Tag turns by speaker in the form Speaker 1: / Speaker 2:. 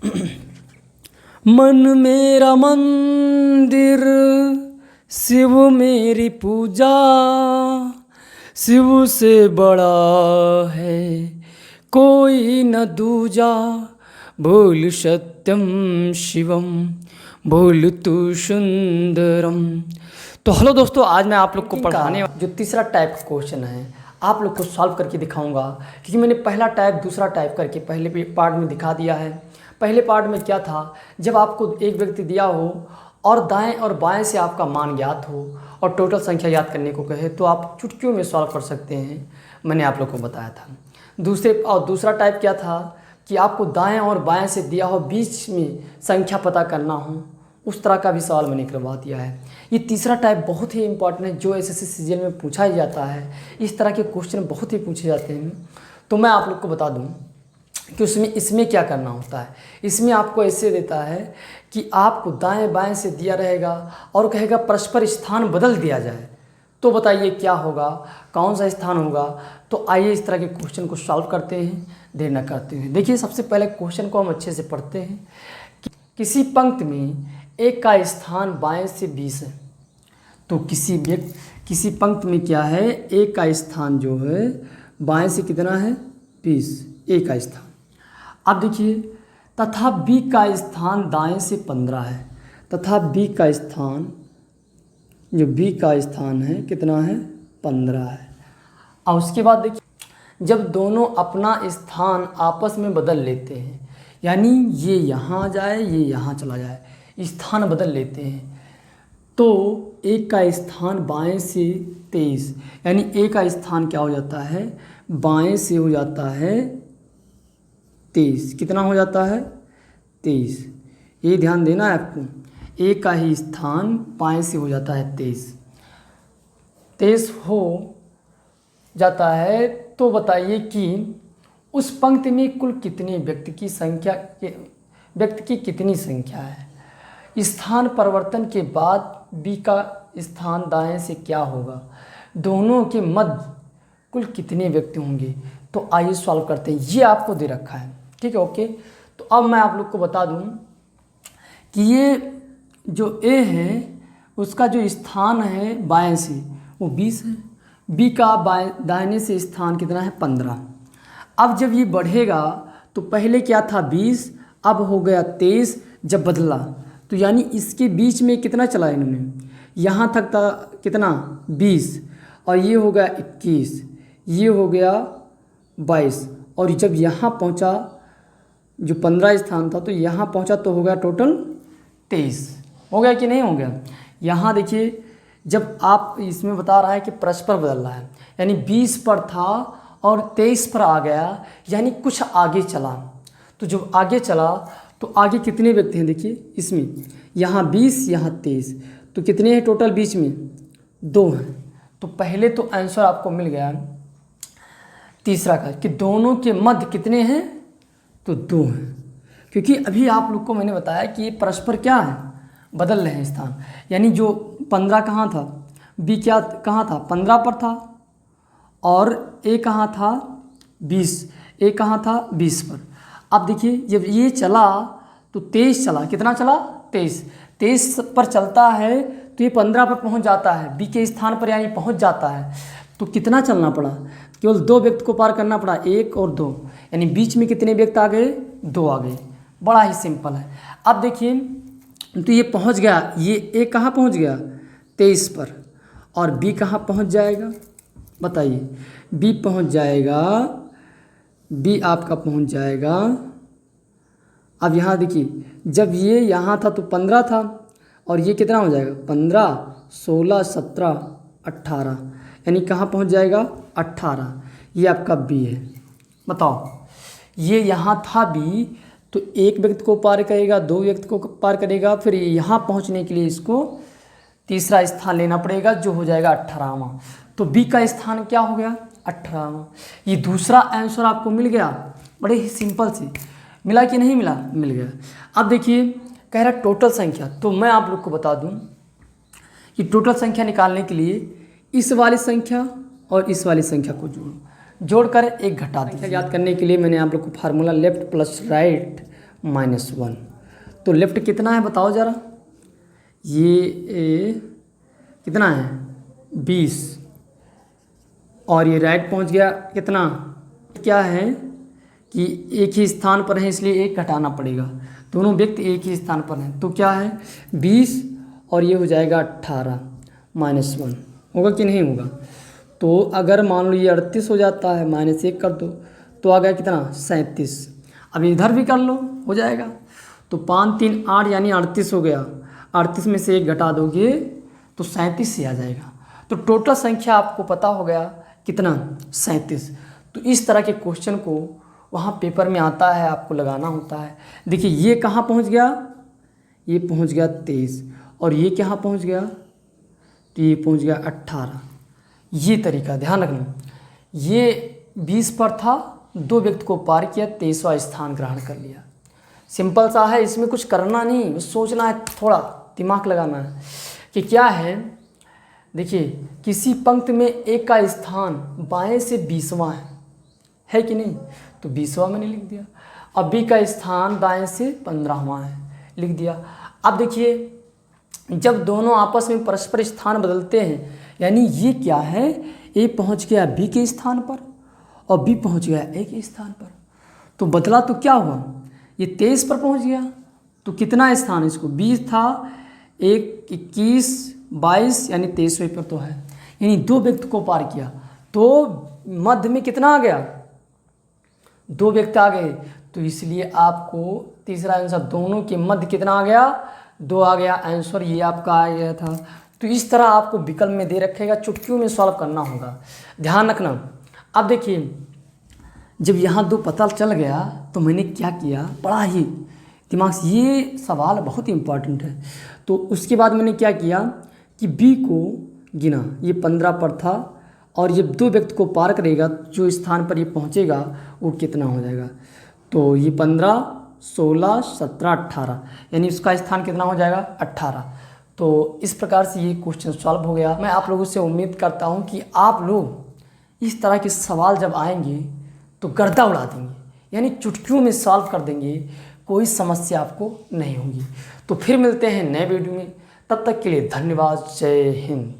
Speaker 1: मन मेरा मंदिर, शिव मेरी पूजा, शिव से बड़ा है कोई न दूजा, बोल सत्यम शिवम बोल तू सुंदरम। तो हेलो दोस्तों, आज मैं आप लोग को पढ़ाने जो तीसरा टाइप का क्वेश्चन है आप लोग को सॉल्व करके दिखाऊंगा, क्योंकि मैंने पहला टाइप दूसरा टाइप करके पहले पार्ट में दिखा दिया है। पहले पार्ट में क्या था, जब आपको एक व्यक्ति दिया हो और दाएं और बाएं से आपका मान ज्ञात हो और टोटल संख्या याद करने को कहे तो आप चुटकियों में सॉल्व कर सकते हैं, मैंने आप लोग को बताया था। दूसरा टाइप क्या था कि आपको दाएं और बाएं से दिया हो, बीच में संख्या पता करना हो, उस तरह का भी सवाल मैंने करवा दिया है। ये तीसरा टाइप बहुत ही इंपॉर्टेंट है, जो एसएससी सीजीएल में पूछा ही जाता है। इस तरह के क्वेश्चन बहुत ही पूछे जाते हैं। तो मैं आप लोग को बता दूं कि इसमें क्या करना होता है। इसमें आपको ऐसे देता है कि आपको दाएं बाएं से दिया रहेगा और कहेगा परस्पर स्थान बदल दिया जाए, तो बताइए क्या होगा, कौन सा स्थान होगा। तो आइए इस तरह के क्वेश्चन को सॉल्व करते हैं, देर न करते हुए। देखिए, सबसे पहले क्वेश्चन को हम अच्छे से पढ़ते हैं। किसी पंक्ति में एक का स्थान बाएं से 20 है, तो किसी पंक्ति में क्या है, एक का स्थान जो है बाएं से कितना है, 20, एक का स्थान। अब देखिए, तथा बी का स्थान दाएं से 15 है, तथा बी का स्थान जो बी का स्थान है कितना है, 15 है। और उसके बाद देखिए, जब दोनों अपना स्थान आपस में बदल लेते हैं, यानी ये यहाँ जाए ये यहाँ चला जाए, स्थान बदल लेते हैं, तो एक का स्थान बाएं से 23, यानी एक का स्थान क्या हो जाता है, बाएं से हो जाता है 23। कितना हो जाता है, 23। ये ध्यान देना है आपको, एक का ही स्थान बाएं से हो जाता है 23 हो जाता है। तो बताइए कि उस पंक्ति में कुल कितने व्यक्ति की कितनी संख्या है। स्थान परिवर्तन के बाद बी का स्थान दाएं से क्या होगा, दोनों के मध्य कुल कितने व्यक्ति होंगे। तो आइए सॉल्व करते हैं। ये आपको दे रखा है, ठीक है, ओके। तो अब मैं आप लोग को बता दूं कि ये जो ए है उसका जो स्थान है बाएं से वो 20 है, बी का दाहिने से स्थान कितना है, 15। अब जब ये बढ़ेगा तो पहले क्या था 20, अब हो गया 23। जब बदला तो यानी इसके बीच में कितना चला इन्होंने, यहाँ तक था कितना 20, और ये हो गया 21, ये हो गया 22, और जब यहाँ पहुँचा जो 15 स्थान था तो यहाँ पहुँचा तो हो गया टोटल 23। हो गया कि नहीं हो गया। यहाँ देखिए, जब आप इसमें बता रहा है कि परस्पर बदल रहा है, यानी 20 पर था और 23 पर आ गया, यानी कुछ आगे चला। तो जब आगे चला तो आगे कितने व्यक्ति हैं, देखिए इसमें यहाँ 20 यहाँ 23, तो कितने हैं टोटल बीच में, 2 हैं। तो पहले तो आंसर आपको मिल गया तीसरा का कि दोनों के मध्य कितने हैं, तो 2 हैं, क्योंकि अभी आप लोग को मैंने बताया कि ये परस्पर क्या है, बदल रहे हैं स्थान। यानी जो 15 कहाँ था, बी क्या कहाँ था, 15 पर था, और ए कहाँ था 20, ए कहाँ था 20 पर। अब देखिए, जब ये चला तो 23 चला, कितना चला 23 पर चलता है तो ये 15 पर पहुंच जाता है, बी के स्थान पर यानी पहुंच जाता है। तो कितना चलना पड़ा, केवल 2 व्यक्ति को पार करना पड़ा, 1 और 2, यानी बीच में कितने व्यक्ति आ गए, 2 आ गए। बड़ा ही सिंपल है। अब देखिए, तो ये पहुंच गया, ये ए कहाँ पहुंच गया 23 पर, और बी कहाँ पहुंच जाएगा, बताइए। बी पहुंच जाएगा, बी आपका पहुंच जाएगा। अब यहाँ देखिए, जब ये यहाँ था तो 15 था, और ये कितना हो जाएगा 15, 16, 17, 18, यानी कहाँ पहुंच जाएगा 18। ये आपका बी है। बताओ, ये यहाँ था बी, तो 1 व्यक्ति को पार करेगा, 2 व्यक्ति को पार करेगा, फिर यहाँ पहुँचने के लिए इसको तीसरा स्थान लेना पड़ेगा, जो हो जाएगा 18वां। तो बी का स्थान क्या हो गया, 18वां। ये दूसरा आंसर आपको मिल गया, बड़े ही सिंपल से। मिला कि नहीं मिला, मिल गया। अब देखिए, कह रहा टोटल संख्या, तो मैं आप लोग को बता दूं कि टोटल संख्या निकालने के लिए इस वाली संख्या और इस वाली संख्या को जोड़कर एक घटा दीजिए। याद करने के लिए मैंने आप लोग को फार्मूला लेफ्ट प्लस राइट -1। तो लेफ्ट कितना है बताओ ज़रा, ये कितना है 20, और ये राइट पहुंच गया कितना, क्या है कि एक ही स्थान पर है इसलिए एक घटाना पड़ेगा, दोनों व्यक्ति एक ही स्थान पर हैं, तो क्या है 20 और ये हो जाएगा 18 -1, होगा कि नहीं होगा। तो अगर मान लो ये 38 हो जाता है, -1 कर दो तो आ गया कितना 37। अब इधर भी कर लो हो जाएगा, तो 5 3 8 यानी 38 हो गया, 38 में से 1 घटा दोगे तो 37 से आ जाएगा। तो टोटल संख्या आपको पता हो गया कितना 37। तो इस तरह के क्वेश्चन को वहाँ पेपर में आता है, आपको लगाना होता है। देखिए ये कहाँ पहुँच गया, ये पहुँच गया 23, और ये कहाँ पहुँच गया, तो ये पहुँच गया 18। ये तरीका ध्यान रखना, ये 20 पर था, 2 व्यक्ति को पार किया, 23वां स्थान ग्रहण कर लिया। सिंपल सा है, इसमें कुछ करना नहीं, बस सोचना है, थोड़ा दिमाग लगाना है कि क्या है। देखिए किसी पंक्ति में एक का स्थान बाएं से 20वां है कि नहीं, तो 20वां मैंने लिख दिया। अब बी का स्थान दाएं से 15वां है, लिख दिया। अब देखिए जब दोनों आपस में परस्पर स्थान बदलते हैं, यानी ये क्या है, ए पहुंच गया बी के स्थान पर और बी पहुंच गया ए के स्थान पर, तो बदला तो क्या हुआ, ये 23 पर पहुंच गया। तो कितना स्थान है इसको, 20 था, 1 21 22 यानी 23वें पर तो है, यानी 2 व्यक्ति को पार किया, तो मध्य में कितना आ गया, 2 व्यक्ति आ गए। तो इसलिए आपको तीसरा आंसर दोनों के मध्य कितना आ गया, 2 आ गया आंसर, ये आपका आ गया था। तो इस तरह आपको विकल्प में दे रखेगा, चुटकियों में सॉल्व करना होगा, ध्यान रखना। अब देखिए जब यहाँ 2 पता चल गया तो मैंने क्या किया, बड़ा ही दिमाग से, ये सवाल बहुत ही इम्पोर्टेंट है। तो उसके बाद मैंने क्या किया कि बी को गिना, ये 15 पर था, और जब 2 व्यक्ति को पार करेगा जो स्थान पर ये पहुँचेगा वो कितना हो जाएगा, तो ये 15 16 17 18 यानी उसका स्थान कितना हो जाएगा 18। तो इस प्रकार से ये क्वेश्चन सॉल्व हो गया। मैं आप लोगों से उम्मीद करता हूँ कि आप लोग इस तरह के सवाल जब आएंगे तो गर्दा उड़ा देंगे, यानी चुटकियों में सॉल्व कर देंगे, कोई समस्या आपको नहीं होगी। तो फिर मिलते हैं नए वीडियो में, तब तक के लिए धन्यवाद, जय हिंद।